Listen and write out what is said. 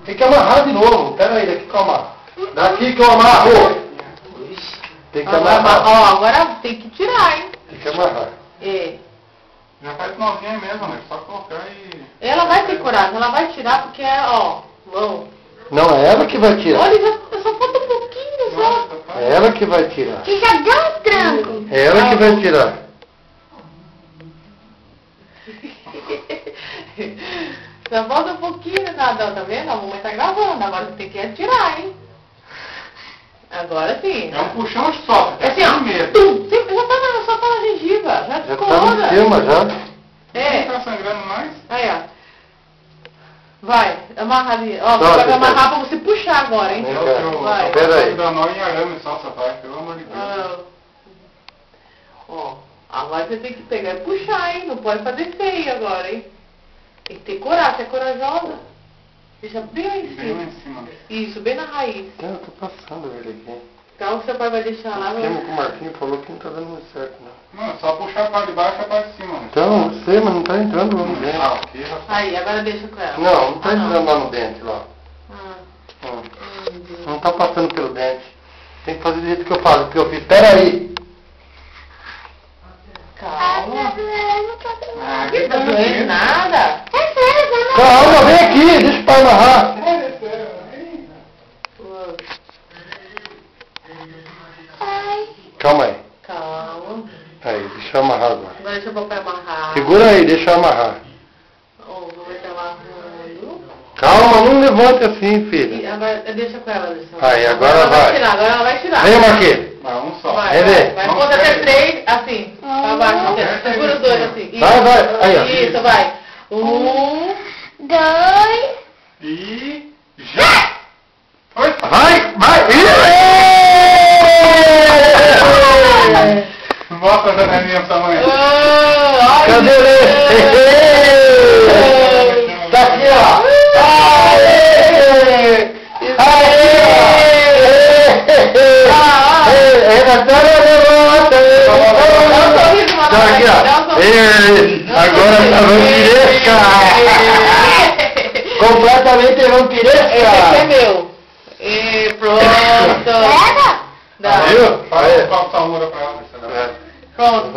Tem que amarrar de novo. Pera aí, daqui que eu amarro. Daqui que eu amarro. Tem que amarrar. Ó, agora tem que tirar, hein? Tem que amarrar. É. Já faz novinha mesmo, né? Só colocar e... Ela vai ter coragem, ela vai tirar porque, ó, mão. Não, é ela que vai tirar. Olha, só falta um pouquinho só. É ela que vai tirar. Que já deu um tranco. É ela que vai tirar. Só falta um pouquinho, nada, tá vendo? A mamãe tá gravando, agora você tem que atirar, hein? Agora sim. É um puxão só. É assim, ó. Mesmo. Tum, só tá na gengiva, já Já descolou. tá em cima, já. Não É, tá sangrando mais? aí, ó. Vai, amarra ali. Ó, Tá, você vai tá, amarrar tá. pra você puxar agora, hein? Vem Eu cá. tô Vai. Pera aí. dando nó em arame só, essa parte, pelo amor de Deus. Ah, ó, agora você tem que pegar e puxar, hein? Não pode fazer feio agora, hein? Tem que ter coragem, você é corajosa. Deixa bem lá em Bem lá cima. em cima. Isso, bem na raiz. Eu tô passando ele aqui. Então o seu pai vai deixar lá. Temos que o Marquinhos falou que não tá dando muito certo, não. Não, é só puxar a parte de baixo e a parte de cima. Né? Então, eu sei, mas não tá entrando lá no dente. Ah, ok, rapaz. Aí, agora deixa com ela. Não, não tá Ah, entrando lá no dente, lá. Ah, Hum. Não tá passando pelo dente. Tem que fazer do jeito que eu faço, que eu fiz. Pera aí. calma. Não tá doendo. Ah, Não tá doendo nada. É sério, vai Calma, vem aqui, deixa o pai amarrar. Ai. Calma aí. Calma. Aí, deixa eu amarrar agora. Agora deixa o papai amarrar. Segura aí, deixa eu amarrar. Ó, o papai tá amarrando. Calma, não levante assim, E filha. agora, deixa com ela, deixa. Aí, agora ela vai. tirar, agora ela vai tirar. Vem, Marquinhos. Vai, um só. Vai, Vem, vai, vem. vai. Não Conta até perde. 3, assim. Pra baixo, Não assim. perde. Segura os dois assim. Isso. Vai, vai. Aí, ó. Isso, vai. 1, 2. E... já! Foi! Vai, vai. Mostra a janelinha pra mãe. Cadê ele? Tá aqui, ó. Aê! Tá aqui, ó. Agora tá vampiresca. Completamente vampiresca. Esse aqui é meu. E pronto. Pega. Dá. Viu? Fala o salmoura pra ela. É. Pronto.